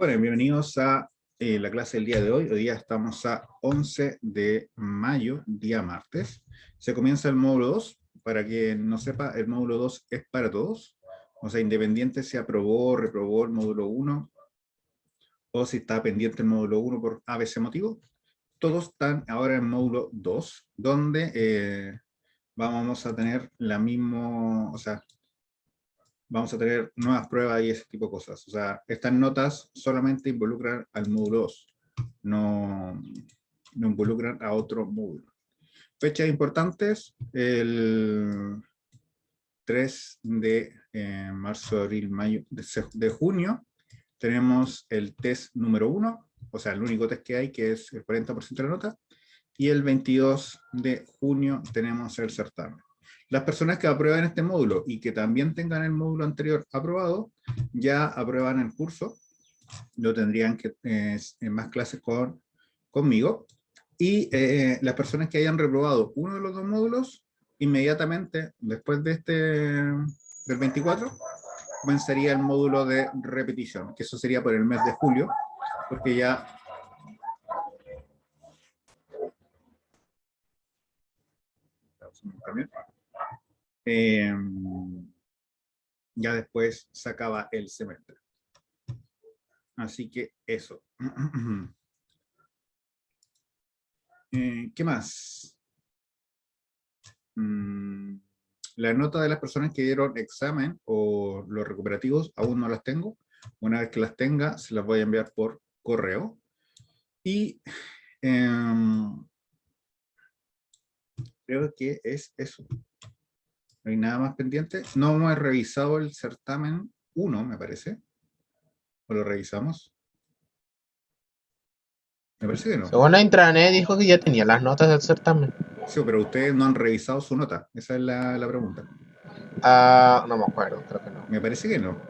Bueno, bienvenidos a la clase del día de hoy. Hoy día estamos a 11 de mayo, día martes. Se comienza el módulo 2. Para quien no sepa, el módulo 2 es para todos. O sea, independiente si aprobó o reprobó el módulo 1 o si está pendiente el módulo 1 por ABC motivo. Todos están ahora en el módulo 2, donde vamos a tener la misma, o sea, vamos a tener nuevas pruebas y ese tipo de cosas. O sea, estas notas solamente involucran al módulo 2, no involucran a otro módulo. Fechas importantes: el 3 de marzo, abril, mayo, de junio, tenemos el test número 1, o sea, el único test que hay, que es el 40% de la nota, y el 22 de junio tenemos el certamen. Las personas que aprueban este módulo y que también tengan el módulo anterior aprobado, ya aprueban el curso, lo tendrían que en más clases conmigo, y las personas que hayan reprobado uno de los dos módulos, inmediatamente después de del 24, comenzaría el módulo de repetición, que eso sería por el mes de julio, porque ya ya después se acaba el semestre. Así que eso. ¿Qué más? La nota de las personas que dieron examen o los recuperativos aún no las tengo. Una vez que las tenga, se las voy a enviar por correo. Y creo que es eso. No hay nada más pendiente. No hemos revisado el certamen 1, me parece. ¿O lo revisamos? Me parece que no. Según la intranet dijo que ya tenía las notas del certamen. Sí, pero ustedes no han revisado su nota. Esa es la pregunta. No me acuerdo, creo que no. Me parece que no.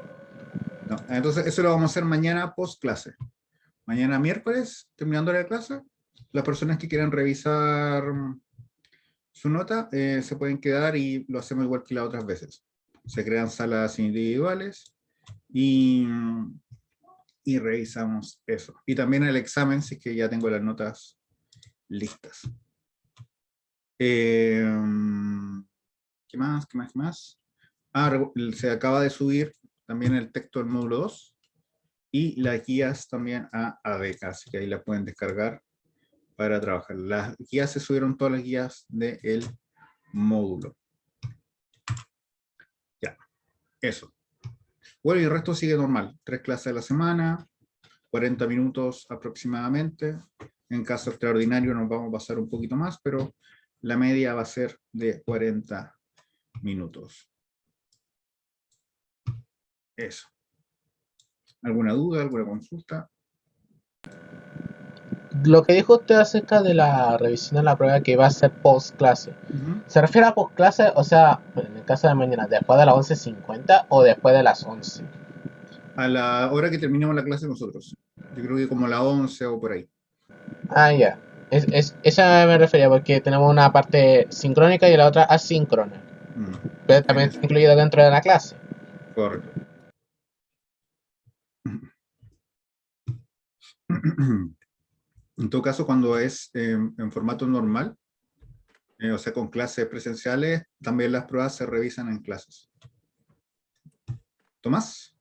No. Entonces, eso lo vamos a hacer mañana post clase. Mañana miércoles, terminando la clase, las personas que quieran revisar su nota se pueden quedar y lo hacemos igual que las otras veces. Se crean salas individuales y revisamos eso. Y también el examen, si es que ya tengo las notas listas. ¿Qué más? ¿Qué más? ¿Qué más? Se acaba de subir también el texto del módulo 2 y las guías también a ADECA, así que ahí la pueden descargar para trabajar. Las guías se subieron, todas las guías del módulo. Ya, eso. Bueno, y el resto sigue normal. 3 clases a la semana, 40 minutos aproximadamente. En caso extraordinario nos vamos a pasar un poquito más, pero la media va a ser de 40 minutos. Eso. ¿Alguna duda, alguna consulta? Lo que dijo usted acerca de la revisión de la prueba que iba a ser post clase, ¿se refiere a post clase? O sea, en el caso de mañana, ¿después de las 11:50 o después de las 11? A la hora que terminemos la clase nosotros. Yo creo que como la 11 o por ahí. Ya. Esa me refería porque tenemos una parte sincrónica y la otra asíncrona. Pero también está incluido dentro de la clase. Correcto. En todo caso, cuando es en formato normal, o sea, con clases presenciales, también las pruebas se revisan en clases. ¿Tomás?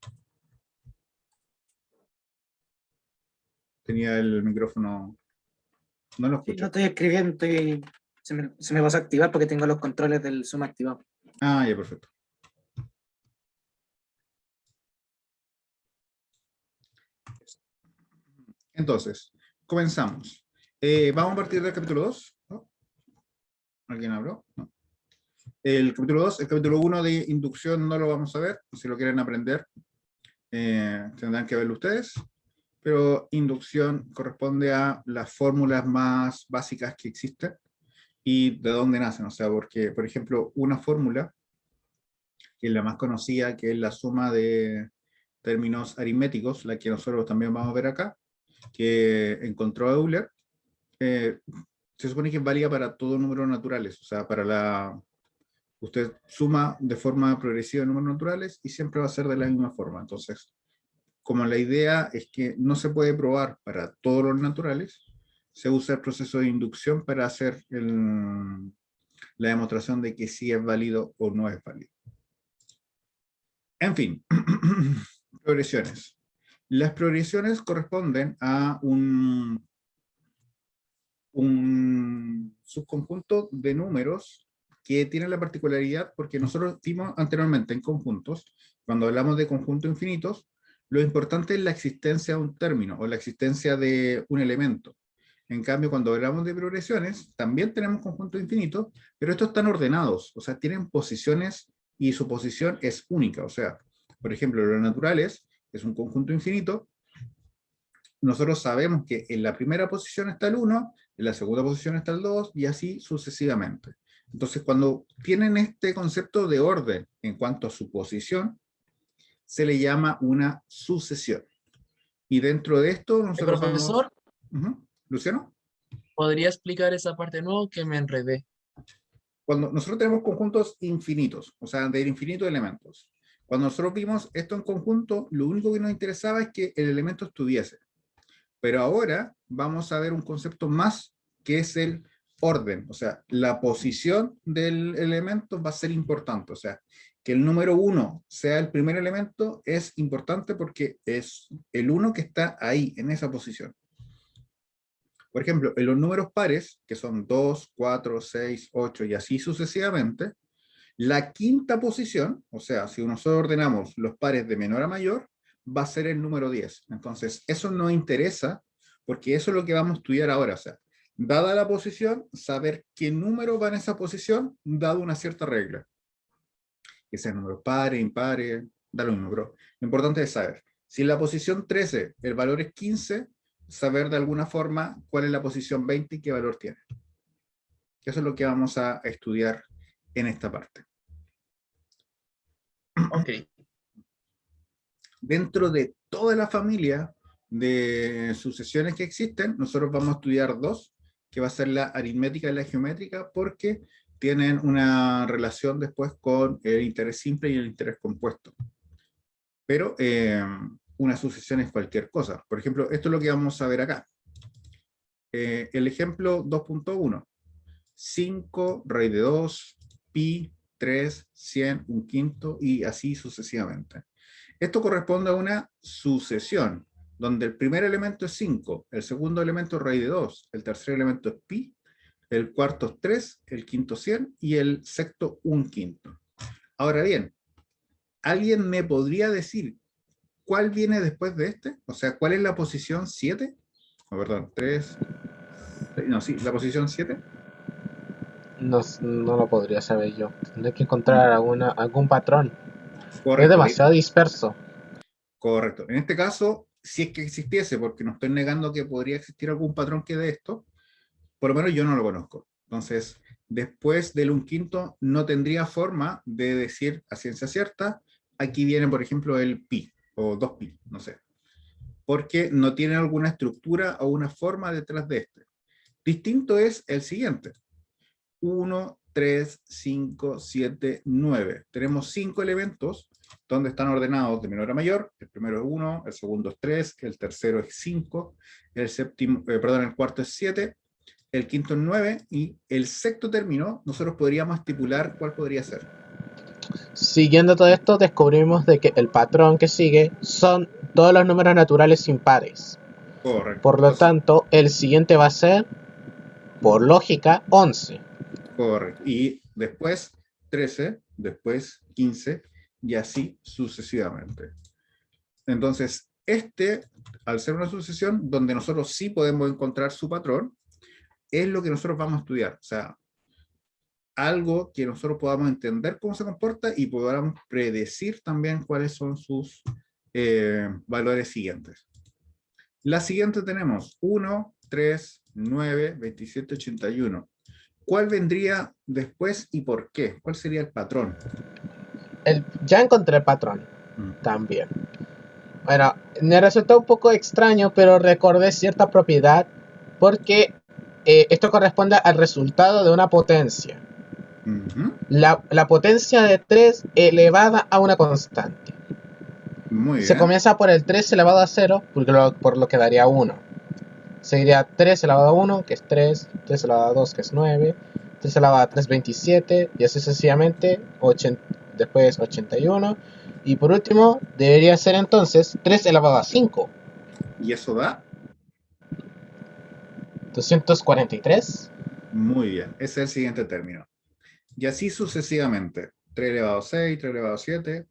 Tenía el micrófono. No lo Sí, escucho. no estoy escribiendo, se me pasó a activar porque tengo los controles del Zoom activados. Ah, ya, perfecto. Entonces, comenzamos. Vamos a partir del capítulo 2. ¿No? ¿Alguien habló? No. El capítulo 2, el capítulo 1 de inducción no lo vamos a ver. Si lo quieren aprender, tendrán que verlo ustedes. Pero inducción corresponde a las fórmulas más básicas que existen y de dónde nacen. O sea, porque, por ejemplo, una fórmula, que es la más conocida, que es la suma de términos aritméticos, la que nosotros también vamos a ver acá, que encontró Euler, se supone que es válida para todos números naturales. O sea, usted suma de forma progresiva números naturales y siempre va a ser de la misma forma. Entonces, como la idea es que no se puede probar para todos los naturales, se usa el proceso de inducción para hacer la demostración de que sí es válido o no es válido. En fin, progresiones. Las progresiones corresponden a un subconjunto de números que tiene la particularidad, porque nosotros vimos anteriormente en conjuntos, cuando hablamos de conjuntos infinitos, lo importante es la existencia de un término o la existencia de un elemento. En cambio, cuando hablamos de progresiones, también tenemos conjuntos infinitos, pero estos están ordenados, o sea, tienen posiciones y su posición es única. O sea, por ejemplo, los naturales es un conjunto infinito. Nosotros sabemos que en la primera posición está el 1, en la segunda posición está el 2, y así sucesivamente. Entonces, cuando tienen este concepto de orden en cuanto a su posición, se le llama una sucesión. Y dentro de esto, nosotros profesor, vamos... ¿Luciano? ¿podría explicar esa parte de nuevo que me enredé? Cuando nosotros tenemos conjuntos infinitos, o sea, de infinito elementos. Cuando nosotros vimos esto en conjunto, lo único que nos interesaba es que el elemento estuviese. Pero ahora vamos a ver un concepto más, que es el orden. O sea, la posición del elemento va a ser importante. O sea, que el número 1 sea el primer elemento es importante porque es el 1 que está ahí, en esa posición. Por ejemplo, en los números pares, que son 2, 4, 6, 8 y así sucesivamente, la quinta posición, o sea, si nosotros ordenamos los pares de menor a mayor, va a ser el número 10. Entonces, eso nos interesa, porque eso es lo que vamos a estudiar ahora. O sea, dada la posición, saber qué número va en esa posición, dado una cierta regla. Que sean números pares, impares, da lo mismo, pero lo importante es saber. Si en la posición 13 el valor es 15, saber de alguna forma cuál es la posición 20 y qué valor tiene. Eso es lo que vamos a estudiar en esta parte. Ok. Dentro de toda la familia de sucesiones que existen, nosotros vamos a estudiar dos, que va a ser la aritmética y la geométrica, porque tienen una relación después con el interés simple y el interés compuesto. Pero una sucesión es cualquier cosa. Por ejemplo, esto es lo que vamos a ver acá. El ejemplo 2.1. 5 raíz de 2, pi, 3, 100, un quinto, y así sucesivamente. Esto corresponde a una sucesión, donde el primer elemento es 5, el segundo elemento es raíz de 2, el tercer elemento es pi, el cuarto es 3, el quinto 100 y el sexto un quinto. Ahora bien, ¿alguien me podría decir cuál viene después de este? O sea, ¿cuál es la posición 7? Oh, perdón, 3... No, sí, la posición 7. No, no lo podría saber yo. Tendré que encontrar algún patrón. Correcto. Es demasiado disperso. Correcto. En este caso, si es que existiese, porque no estoy negando que podría existir algún patrón que de esto, por lo menos yo no lo conozco. Entonces, después del un quinto, no tendría forma de decir a ciencia cierta, aquí viene, por ejemplo, el pi, o 2pi, no sé. Porque no tiene alguna estructura o una forma detrás de este. Distinto es el siguiente. 1, 3, 5, 7, 9. Tenemos 5 elementos donde están ordenados de menor a mayor. El primero es 1, el segundo es 3, el tercero es 5, el cuarto es 7, el quinto es 9 y el sexto término nosotros podríamos estipular cuál podría ser. Siguiendo todo esto, descubrimos de que el patrón que sigue son todos los números naturales impares. Correcto. Por lo tanto, el siguiente va a ser, por lógica, 11. Correcto. Y después 13, después 15 y así sucesivamente. Entonces, al ser una sucesión donde nosotros sí podemos encontrar su patrón, es lo que nosotros vamos a estudiar. O sea, algo que nosotros podamos entender cómo se comporta y podamos predecir también cuáles son sus valores siguientes. La siguiente tenemos 1, 3, 9, 27, 81. ¿Cuál vendría después y por qué? ¿Cuál sería el patrón? Ya encontré el patrón también. Bueno, me resultó un poco extraño, pero recordé cierta propiedad porque esto corresponde al resultado de una potencia. La potencia de 3 elevada a una constante. Muy Se bien. comienza por el 3 elevado a 0, por lo que daría 1. Seguiría 3 elevado a 1, que es 3, 3 elevado a 2, que es 9, 3 elevado a 3, 27, y así sucesivamente, después 81. Y por último, debería ser entonces 3 elevado a 5, ¿Y eso da? 243. Muy bien. Ese es el siguiente término. Y así sucesivamente. 3 elevado a 6, 3 elevado a 7,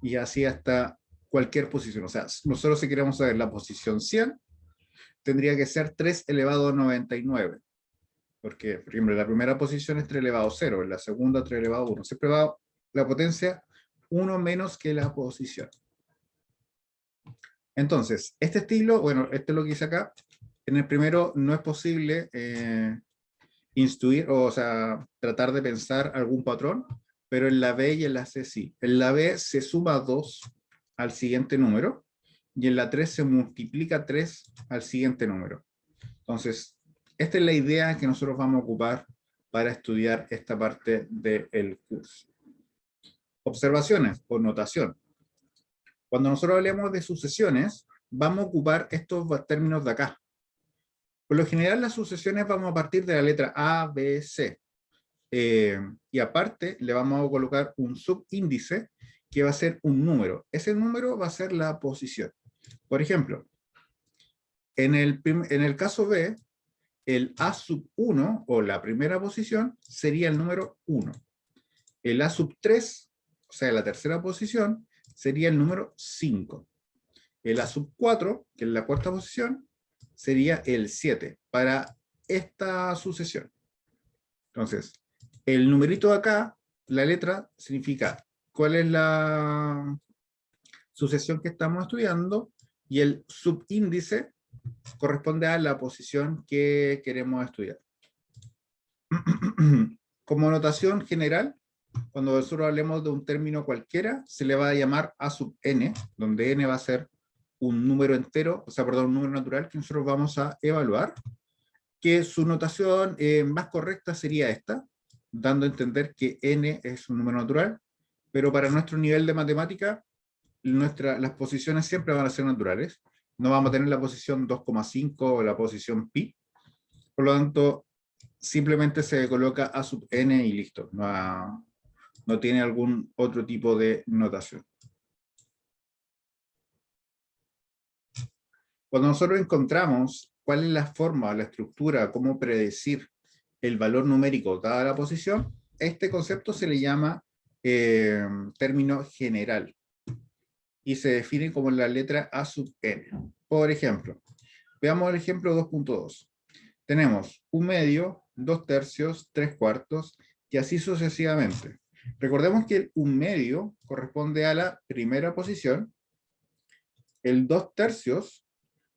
y así hasta cualquier posición. O sea, nosotros si queremos saber la posición 100, tendría que ser 3 elevado a 99. Porque, por ejemplo, la primera posición es 3 elevado a 0, en la segunda 3 elevado a 1. Siempre va la potencia 1 menos que la posición. Entonces, este estilo, bueno, este es lo que hice acá. En el primero no es posible instruir, o sea, tratar de pensar algún patrón, pero en la B y en la C sí. En la B se suma 2 al siguiente número, y en la 3 se multiplica 3 al siguiente número. Entonces, esta es la idea que nosotros vamos a ocupar para estudiar esta parte del curso. Observaciones o notación. Cuando nosotros hablemos de sucesiones, vamos a ocupar estos términos de acá. Por lo general, las sucesiones vamos a partir de la letra A, B, C. Y aparte, le vamos a colocar un subíndice que va a ser un número. Ese número va a ser la posición. Por ejemplo, en el caso B, el A sub 1, o la primera posición, sería el número 1. El A sub 3, o sea, la tercera posición, sería el número 5. El A sub 4, que es la cuarta posición, sería el 7 para esta sucesión. Entonces, el numerito de acá, la letra, significa cuál es la sucesión que estamos estudiando, y el subíndice corresponde a la posición que queremos estudiar. Como notación general, cuando nosotros hablemos de un término cualquiera, se le va a llamar A sub n, donde n va a ser un número entero, o sea, perdón, un número natural que nosotros vamos a evaluar, que su notación más correcta sería esta, dando a entender que n es un número natural, pero para nuestro nivel de matemática, las posiciones siempre van a ser naturales. No vamos a tener la posición 2,5 o la posición pi. Por lo tanto, simplemente se coloca A sub n y listo. No tiene algún otro tipo de notación. Cuando nosotros encontramos cuál es la forma, la estructura, cómo predecir el valor numérico dada la posición, este concepto se le llama término general y se define como la letra A sub n. Por ejemplo, veamos el ejemplo 2.2. Tenemos un medio, 2/3, 3/4 y así sucesivamente. Recordemos que el un medio corresponde a la primera posición, el 2/3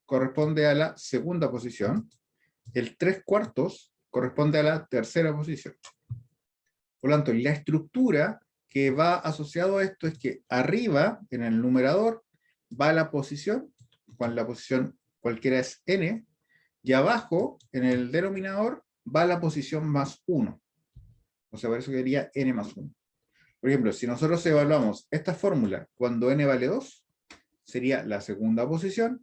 corresponde a la segunda posición, el 3/4 corresponde a la tercera posición. Por lo tanto, la estructura que va asociado a esto es que arriba, en el numerador, va la posición, cuando la posición cualquiera es n, y abajo, en el denominador, va la posición más 1. O sea, por eso quedaría n más 1. Por ejemplo, si nosotros evaluamos esta fórmula cuando n vale 2, sería la segunda posición,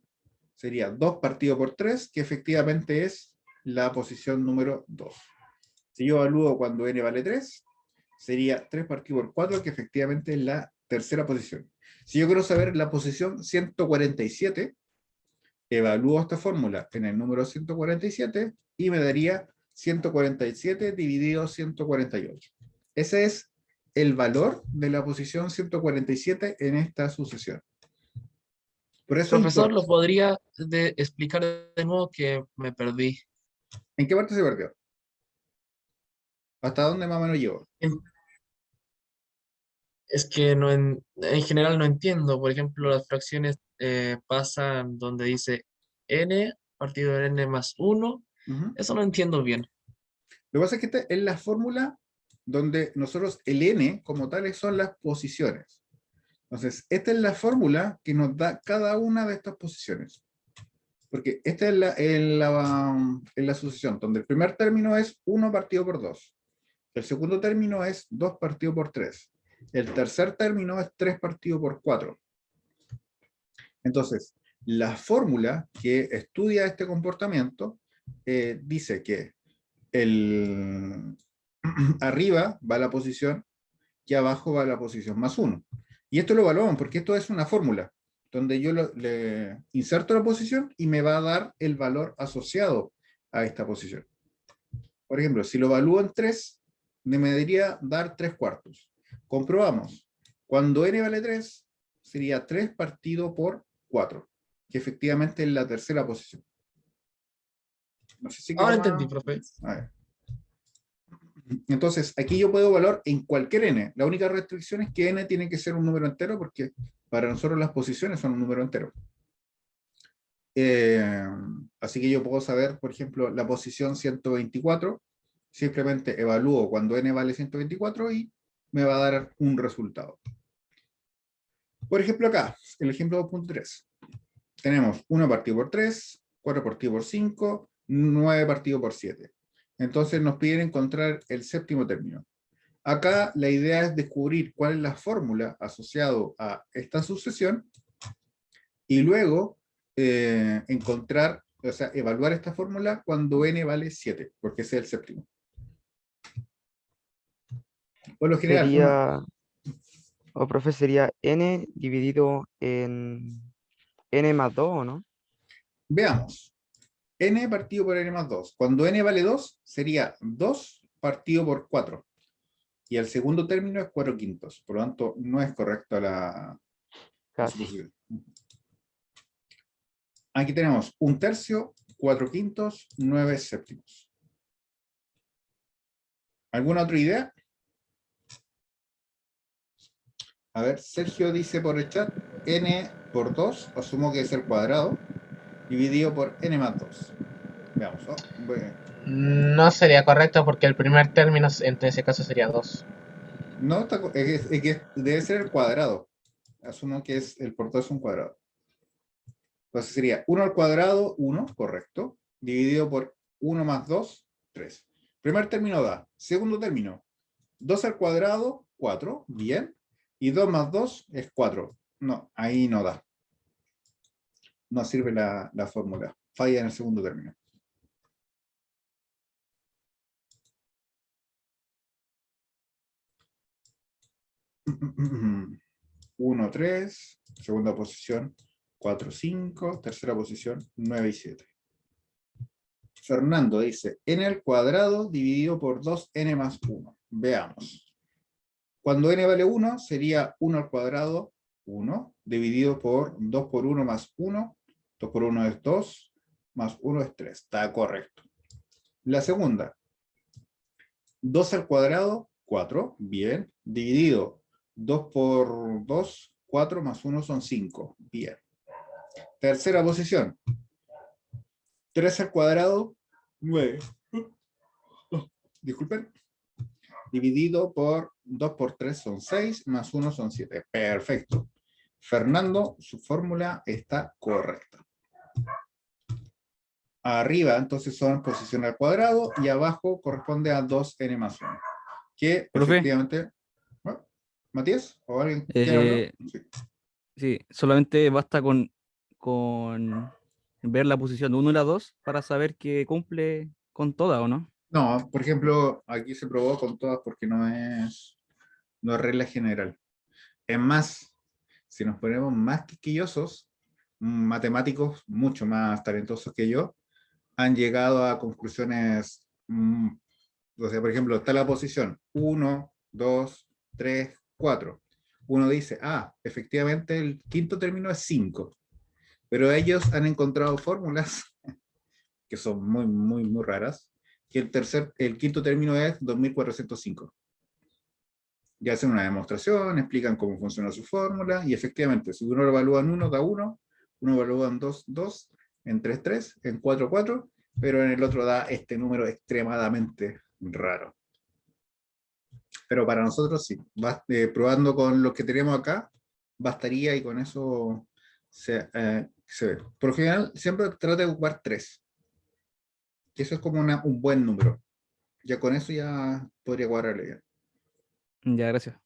sería 2 partido por 3, que efectivamente es la posición número 2. Si yo evalúo cuando n vale 3, sería 3 partido por 4, que efectivamente es la tercera posición. Si yo quiero saber la posición 147, evalúo esta fórmula en el número 147 y me daría 147 dividido 148. Ese es el valor de la posición 147 en esta sucesión. Por eso Profesor, importa. ¿lo podría explicar de nuevo que me perdí? ¿En qué parte se perdió? ¿Hasta dónde más o menos llegó? En- Es que no en general no entiendo. Por ejemplo, las fracciones pasan donde dice n partido de n más 1. Uh-huh. Eso no entiendo bien. Lo que pasa es que esta es la fórmula donde nosotros, el n como tales son las posiciones. Entonces, esta es la fórmula que nos da cada una de estas posiciones. Porque esta es la sucesión, donde el primer término es 1 partido por 2. El segundo término es 2 partido por 3. El tercer término es 3 partido por 4. Entonces, la fórmula que estudia este comportamiento dice que arriba va la posición y abajo va la posición más 1. Y esto lo evaluamos porque esto es una fórmula donde yo le inserto la posición y me va a dar el valor asociado a esta posición. Por ejemplo, si lo evalúo en 3, me debería dar 3/4. Comprobamos. Cuando n vale 3, sería 3 partido por 4, que efectivamente es la tercera posición. No sé si Ahora quedó entendí, más. profe. A ver. Entonces, aquí yo puedo evaluar en cualquier n. La única restricción es que n tiene que ser un número entero, porque para nosotros las posiciones son un número entero. Así que yo puedo saber, por ejemplo, la posición 124, simplemente evalúo cuando n vale 124 y me va a dar un resultado. Por ejemplo, acá, el ejemplo 2.3. Tenemos 1 partido por 3, 4 partido por 5, 9 partido por 7. Entonces nos piden encontrar el séptimo término. Acá la idea es descubrir cuál es la fórmula asociada a esta sucesión y luego encontrar, o sea, evaluar esta fórmula cuando n vale 7, porque ese es el séptimo. Por lo general, Sería, profe, sería n dividido en n más 2, ¿o no? veamos. N partido por n más 2. Cuando n vale 2, sería 2 partido por 4. Y el segundo término es 4/5. Por lo tanto, no es correcta la Casi. suposición. Aquí tenemos 1/3, 4/5, 9/7. ¿Alguna otra idea? A ver, Sergio dice por el chat, n por 2, asumo que es el cuadrado, dividido por n más 2. Veamos. Oh, bueno. No sería correcto porque el primer término en ese caso sería 2. No, es que debe ser el cuadrado. Asumo que el por 2 es un cuadrado. Entonces sería 1 al cuadrado, 1, correcto, dividido por 1 más 2, 3. Primer término da. Segundo término, 2 al cuadrado, 4, bien. Y 2 más 2 es 4. No, ahí no da. No sirve la fórmula. Falla en el segundo término. Uno, 3, segunda posición, 4, 5, tercera posición, 9 y 7. Fernando dice, n al cuadrado dividido por 2n más 1. Veamos. Cuando n vale 1, sería 1 al cuadrado, 1, dividido por 2 por 1 más 1. 2 por 1 es 2, más 1 es 3. Está correcto. La segunda, 2 al cuadrado, 4, bien, dividido 2 por 2, 4 más 1 son 5, bien. Tercera posición, 3 al cuadrado, 9. Disculpen. Dividido por 2 por 3 son 6, más 1 son 7. Perfecto. Fernando, su fórmula está correcta. Arriba, entonces, son posición al cuadrado y abajo corresponde a 2n más 1. Que Profe, efectivamente... ¿no? ¿Matías? ¿O alguien quiere hablar? Sí. sí, solamente basta con ver la posición 1 y la 2 para saber que cumple con toda, ¿o no? No, por ejemplo, aquí se probó con todas porque no es regla general. Es más, si nos ponemos más quisquillosos, matemáticos mucho más talentosos que yo, han llegado a conclusiones, o sea, por ejemplo, está la posición 1, 2, 3, 4. Uno dice, efectivamente el quinto término es 5, pero ellos han encontrado fórmulas que son muy, muy, muy raras, que el quinto término es 2405. Ya hacen una demostración, explican cómo funciona su fórmula, y efectivamente, si uno lo evalúa en 1, da 1, uno evalúa en 2, 2, en 3, 3, en 4, 4, pero en el otro da este número extremadamente raro. Pero para nosotros sí, probando con lo que tenemos acá, bastaría y con eso se ve. Por lo general, siempre trata de ocupar 3, que eso es como un buen número. Ya con eso ya podría cuadrarle bien. Ya, gracias.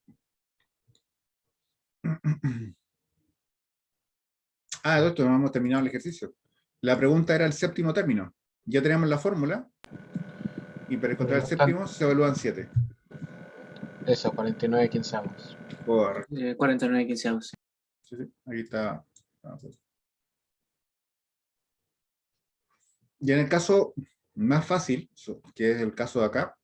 Doctor, no hemos terminado el ejercicio. La pregunta era el séptimo término. Ya tenemos la fórmula. Y para encontrar el séptimo se evalúan 7. Eso, 49 quinceavos. Correcto. 49 quinceavos. Sí, sí, aquí está. Y en el caso más fácil, que es el caso de acá,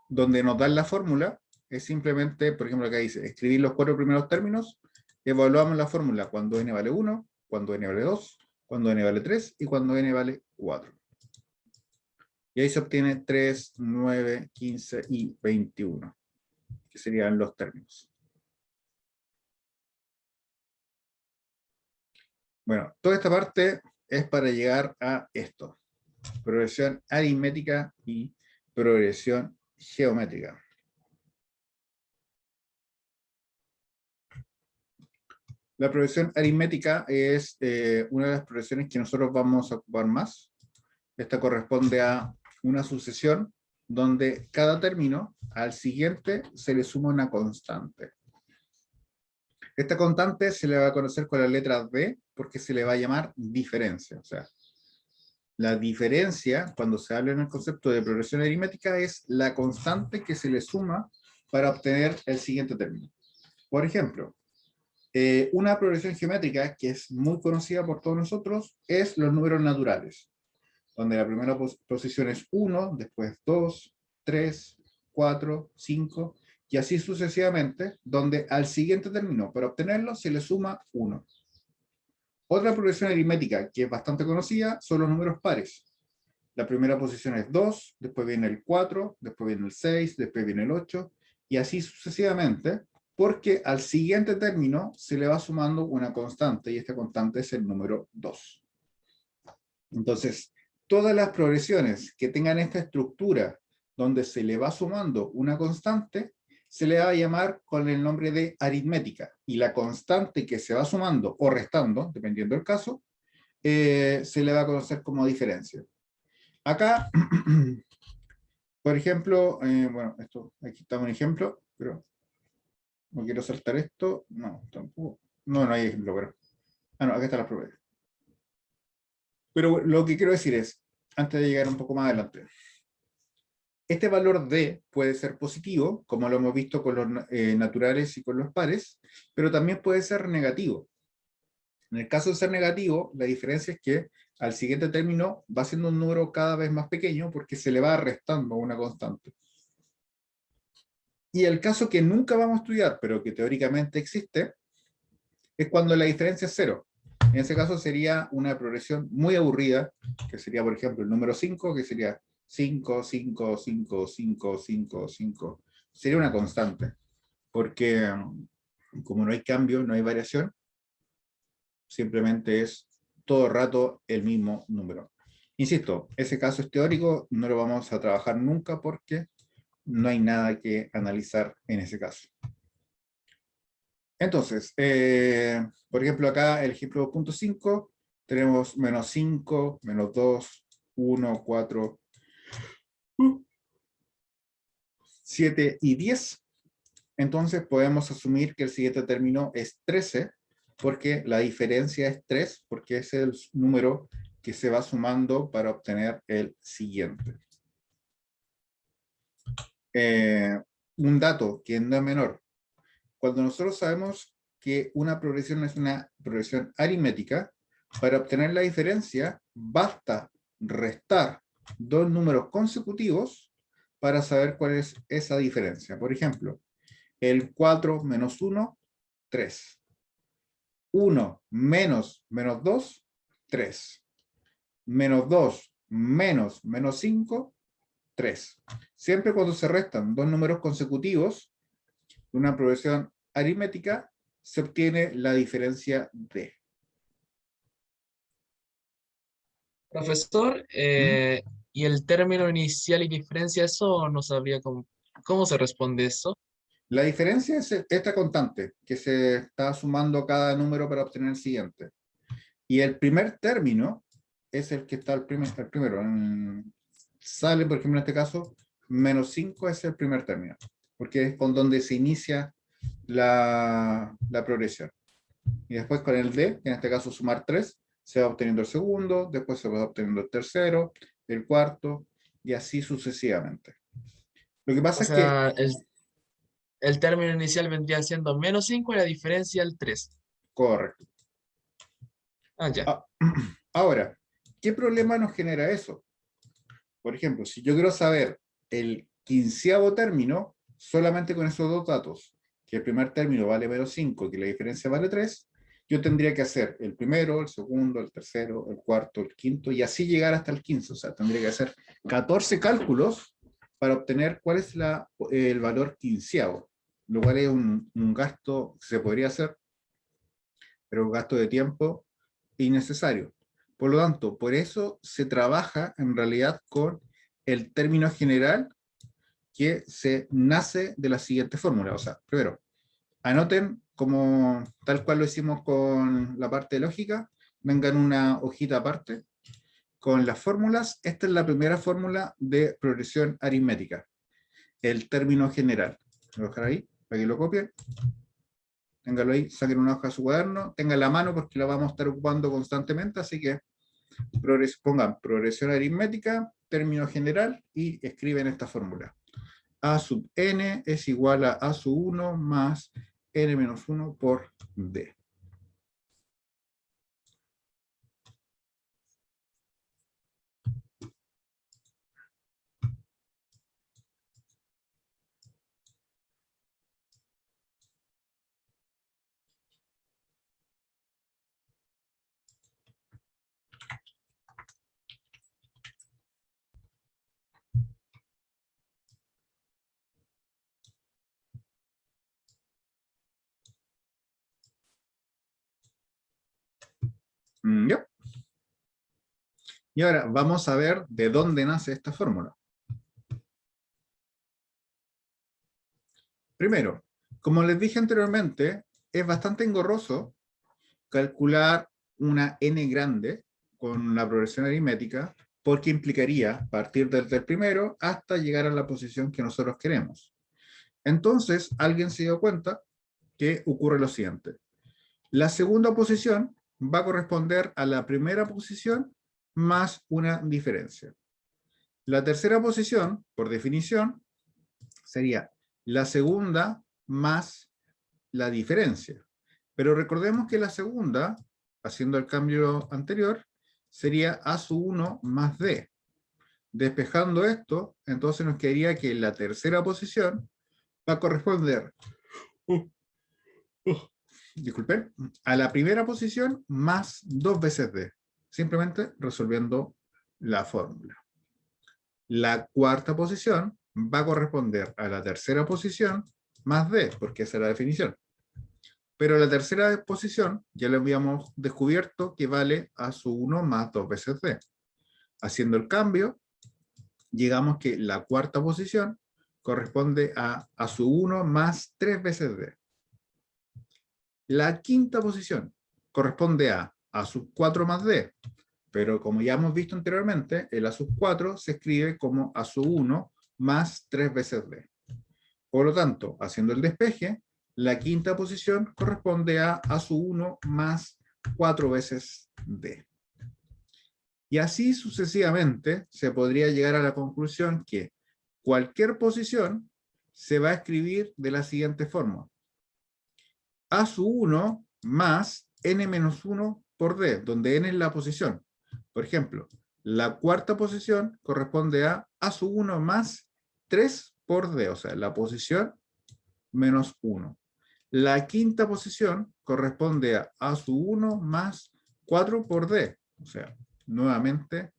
donde nos dan la fórmula, es simplemente, por ejemplo, acá dice, escribir los 4 primeros términos, evaluamos la fórmula cuando n vale 1, cuando n vale 2, cuando n vale 3 y cuando n vale 4. Y ahí se obtiene 3, 9, 15 y 21, que serían los términos. Bueno, toda esta parte es para llegar a esto. Progresión aritmética y progresión geométrica. La progresión aritmética es una de las progresiones que nosotros vamos a ocupar más. Esta corresponde a una sucesión donde cada término al siguiente se le suma una constante. Esta constante se le va a conocer con la letra D porque se le va a llamar diferencia. O sea, la diferencia, cuando se habla en el concepto de progresión aritmética, es la constante que se le suma para obtener el siguiente término. Por ejemplo, una progresión geométrica que es muy conocida por todos nosotros es los números naturales, donde la primera posición es 1, después 2, 3, 4, 5, y así sucesivamente, donde al siguiente término, para obtenerlo, se le suma 1. Otra progresión aritmética que es bastante conocida son los números pares. La primera posición es 2, después viene el 4, después viene el 6, después viene el 8, y así sucesivamente, porque al siguiente término se le va sumando una constante, y esta constante es el número 2. Entonces, todas las progresiones que tengan esta estructura, donde se le va sumando una constante, se le va a llamar con el nombre de aritmética, y la constante que se va sumando o restando, dependiendo del caso, se le va a conocer como diferencia. Acá, por ejemplo, bueno, aquí está un ejemplo, pero no quiero saltar esto, no, tampoco, no hay ejemplo, pero, no, acá está la propiedad. Pero lo que quiero decir es, antes de llegar un poco más adelante, este valor D puede ser positivo, como lo hemos visto con los naturales y con los pares, pero también puede ser negativo. En el caso de ser negativo, la diferencia es que al siguiente término va siendo un número cada vez más pequeño porque se le va restando una constante. Y el caso que nunca vamos a estudiar, pero que teóricamente existe, es cuando la diferencia es 0. En ese caso sería una progresión muy aburrida, que sería, por ejemplo, el número 5, que sería 5, 5, 5, 5, 5, 5. Sería una constante, porque como no hay cambio, no hay variación, simplemente es todo el rato el mismo número. Insisto, ese caso es teórico, no lo vamos a trabajar nunca porque no hay nada que analizar en ese caso. Entonces, por ejemplo, acá el ejemplo 2.5, tenemos menos 5, menos 2, 1, 4, 7 y 10. Entonces podemos asumir que el siguiente término es 13, porque la diferencia es 3, porque es el número que se va sumando para obtener el siguiente. Un dato que no es menor. Cuando nosotros sabemos que una progresión es una progresión aritmética, para obtener la diferencia basta restar dos números consecutivos para saber cuál es esa diferencia. Por ejemplo, el 4 menos 1, 3. 1 menos menos 2, 3. Menos 2 menos menos 5, 3. Siempre cuando se restan dos números consecutivos, una progresión aritmética, se obtiene la diferencia D. Profesor, ¿y el término inicial y diferencia, eso no sabría cómo se responde eso? La diferencia es esta constante, que se está sumando cada número para obtener el siguiente. Y el primer término es el que está el primero. Sale, por ejemplo, en este caso, menos 5 es el primer término, porque es con donde se inicia la progresión. Y después con el D, en este caso sumar 3, se va obteniendo el segundo, después se va obteniendo el tercero, el cuarto, y así sucesivamente. Lo que O pasa es que, sea, el término inicial vendría siendo -5 y la diferencia el 3. correcto. Ah, ya. Ah, ahora, ¿qué problema nos genera eso? Por ejemplo, si yo quiero saber el 15º término, solamente con esos dos datos, que el primer término vale -5, que la diferencia vale 3, yo tendría que hacer el primero, el segundo, el tercero, el cuarto, el quinto, y así llegar hasta el 15. O sea, tendría que hacer 14 cálculos para obtener cuál es el valor 15º, lo cual es un gasto que se podría hacer, pero un gasto de tiempo innecesario. Por lo tanto, por eso se trabaja en realidad con el término general que se nace de la siguiente fórmula. O sea, primero, anoten como tal cual lo hicimos con la parte de lógica, vengan una hojita aparte con las fórmulas. Esta es la primera fórmula de progresión aritmética, el término general. Lo voy a dejar ahí para que lo copien. Téngalo ahí, saquen una hoja de su cuaderno, ténganla a mano porque la vamos a estar ocupando constantemente, así que pongan progresión aritmética, término general y escriben esta fórmula. A sub n es igual a sub 1 más n menos 1 por d. ¿Ya? Y ahora vamos a ver de dónde nace esta fórmula. Primero, como les dije anteriormente, es bastante engorroso calcular una n grande con la progresión aritmética, porque implicaría partir desde el primero hasta llegar a la posición que nosotros queremos. Entonces, alguien se dio cuenta que ocurre lo siguiente. La segunda posición va a corresponder a la primera posición más una diferencia. La tercera posición, por definición, sería la segunda más la diferencia. Pero recordemos que la segunda, haciendo el cambio anterior, sería a sub 1 más d. Despejando esto, entonces nos quedaría que la tercera posición va a corresponder, disculpen, a la primera posición más 2 veces d. Simplemente resolviendo la fórmula. La cuarta posición va a corresponder a la tercera posición más d, porque esa es la definición. Pero la tercera posición ya lo habíamos descubierto que vale a sub 1 más 2 veces d. Haciendo el cambio, llegamos que la cuarta posición corresponde a sub 1 más 3 veces d. La quinta posición corresponde a sub 4 más d, pero como ya hemos visto anteriormente, el a sub 4 se escribe como a sub 1 más 3 veces d. Por lo tanto, haciendo el despeje, la quinta posición corresponde a sub 1 más 4 veces d. Y así sucesivamente se podría llegar a la conclusión que cualquier posición se va a escribir de la siguiente forma. A sub 1 más n menos 1 por d, donde n es la posición. Por ejemplo, la cuarta posición corresponde a sub 1 más 3 por d, o sea, la posición menos 1. La quinta posición corresponde a sub 1 más 4 por d, o sea, nuevamente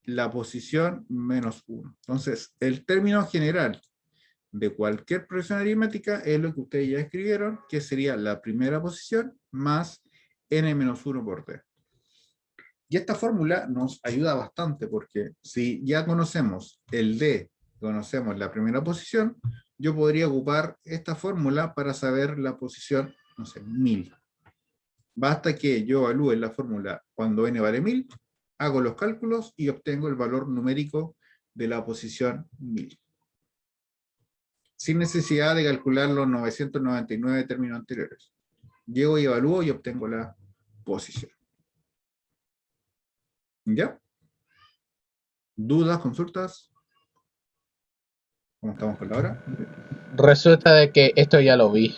la posición menos 1. Entonces, el término general de cualquier progresión aritmética es lo que ustedes ya escribieron, que sería la primera posición más n menos 1 por d. Y esta fórmula nos ayuda bastante porque si ya conocemos el d, conocemos la primera posición, yo podría ocupar esta fórmula para saber la posición, no sé, 1000. Basta que yo evalúe la fórmula cuando n vale 1000, hago los cálculos y obtengo el valor numérico de la posición 1000. Sin necesidad de calcular los 999 términos anteriores. Llego y evalúo y obtengo la posición. ¿Ya? ¿Dudas, consultas? ¿Cómo estamos con la hora? Resulta de que esto ya lo vi.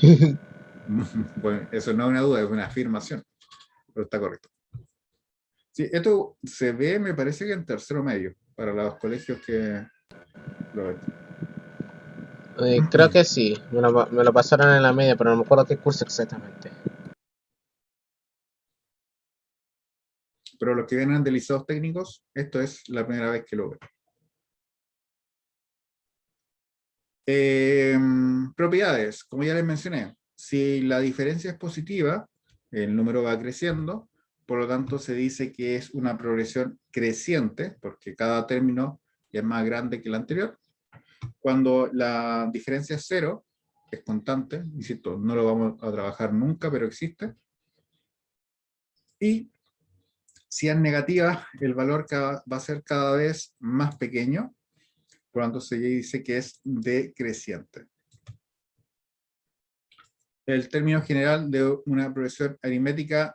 Bueno, eso no es una duda, es una afirmación, pero está correcto. Sí, esto se ve, me parece que en tercero medio, para los colegios que lo ven. Creo que sí, me lo pasaron en la media, pero no me acuerdo qué curso exactamente. Pero los que vienen de liceos técnicos, esto es la primera vez que lo ven. Propiedades, como ya les mencioné, si la diferencia es positiva, el número va creciendo, por lo tanto se dice que es una progresión creciente, porque cada término es más grande que el anterior. Cuando la diferencia es cero, es constante, insisto, no lo vamos a trabajar nunca, pero existe. Y si es negativa, el valor va a ser cada vez más pequeño, por lo tanto se dice que es decreciente. El término general de una progresión aritmética,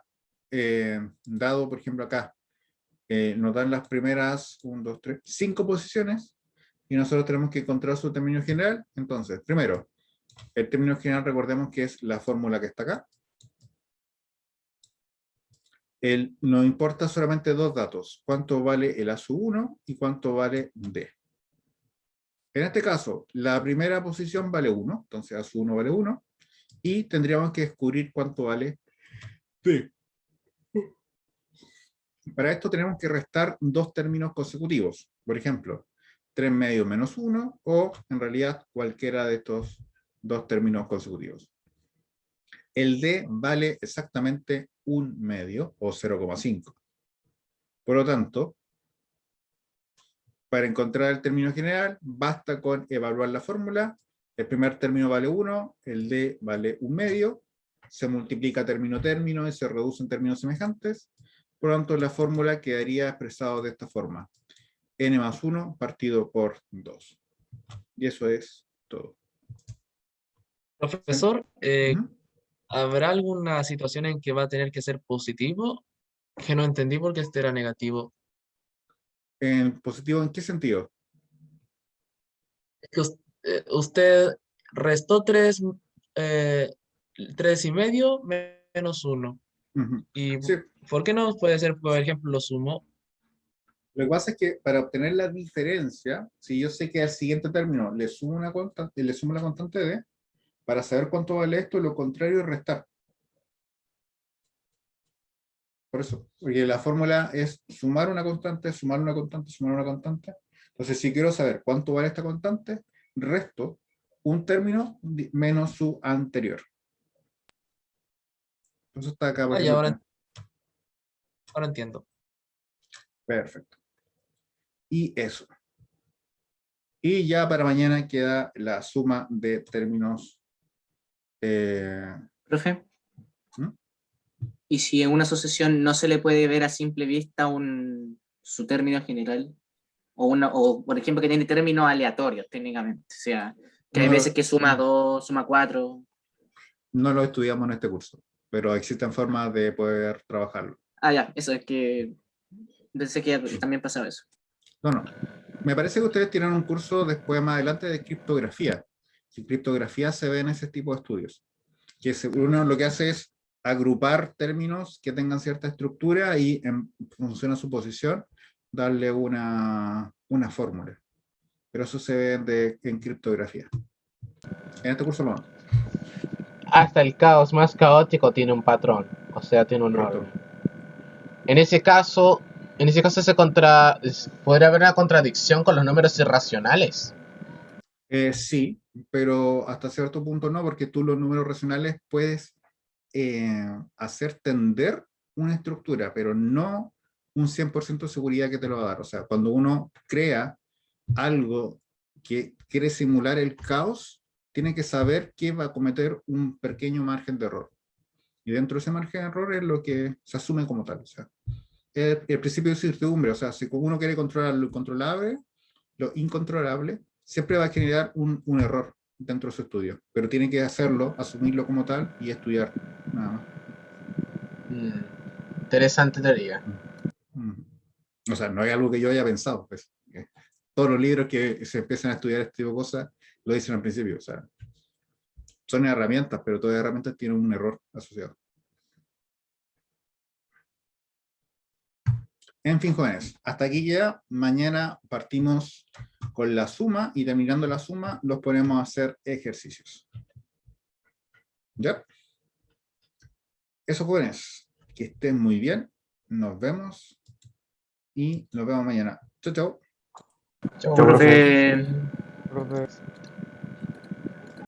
dado por ejemplo acá, nos dan las primeras 1, 2, 3, 5 posiciones, y nosotros tenemos que encontrar su término general. Entonces, primero, el término general recordemos que es la fórmula que está acá. Nos importa solamente dos datos, cuánto vale el A sub 1 y cuánto vale D. En este caso, la primera posición vale 1, entonces A sub 1 vale 1, y tendríamos que descubrir cuánto vale D. Para esto tenemos que restar dos términos consecutivos, por ejemplo, 3 medios menos 1, o en realidad cualquiera de estos dos términos consecutivos. El D vale exactamente 1 medio, o 0,5. Por lo tanto, para encontrar el término general, basta con evaluar la fórmula. El primer término vale 1, el D vale 1 medio, se multiplica término-término y se reducen términos semejantes. Por lo tanto, la fórmula quedaría expresada de esta forma: n más 1 partido por 2. Y eso es todo. Profesor, ¿Mm? ¿habrá alguna situación en que va a tener que ser positivo? Que no entendí porque este era negativo. ¿En positivo en qué sentido? Es que usted restó 3, 3,5 menos 1. Ujú. ¿Y Sí, por qué no puede ser, por ejemplo, lo sumo? lo que pasa es que para obtener la diferencia, si yo sé que al siguiente término le sumo una constante, le sumo la constante d, para saber cuánto vale esto, lo contrario es restar. Por eso, porque la fórmula es sumar una constante, sumar una constante, sumar una constante. Entonces, si quiero saber cuánto vale esta constante, resto un término menos su anterior. Entonces está acá, por Ah, y ejemplo. ahora entiendo. Perfecto. Y eso. Y ya para mañana queda la suma de términos. Profe, ¿Mm? ¿y si en una asociación no se le puede ver a simple vista su término general? O, por ejemplo, que tiene términos aleatorios técnicamente. O sea, que hay No veces lo, que suma 2, suma 4. no lo estudiamos en este curso, pero existen formas de poder trabajarlo. Ah, ya, eso es que pensé que también pasaba eso. No, no. Me parece que ustedes tienen un curso después, más adelante, de criptografía. Y criptografía se ve en ese tipo de estudios. Que uno lo que hace es agrupar términos que tengan cierta estructura y en función a su posición, darle una fórmula. Pero eso se ve en criptografía. En este curso no. Hasta el caos más caótico tiene un patrón, o sea, tiene un Correcto. orden. En ese caso, podría haber una contradicción con los números irracionales. Sí, pero hasta cierto punto no, porque tú los números racionales puedes hacer tender una estructura, pero no un 100% de seguridad que te lo va a dar. O sea, cuando uno crea algo que quiere simular el caos, tiene que saber que va a cometer un pequeño margen de error. Y dentro de ese margen de error es lo que se asume como tal. O sea, el principio de incertidumbre. O sea, si uno quiere controlar lo incontrolable, siempre va a generar un error. dentro de su estudio, pero tiene que hacerlo, asumirlo como tal y estudiar, nada más. Interesante teoría. O sea, no es algo que yo haya pensado, pues. Todos los libros que se empiezan a estudiar este tipo de cosas lo dicen al principio, o sea, son herramientas, pero todas las herramientas tienen un error asociado. En fin, jóvenes, hasta aquí ya. Mañana partimos con la suma y terminando la suma los ponemos a hacer ejercicios. ¿Ya? Eso, jóvenes. Que estén muy bien. Nos vemos y nos vemos mañana. Chau, chau. Chau, Profe. Profe.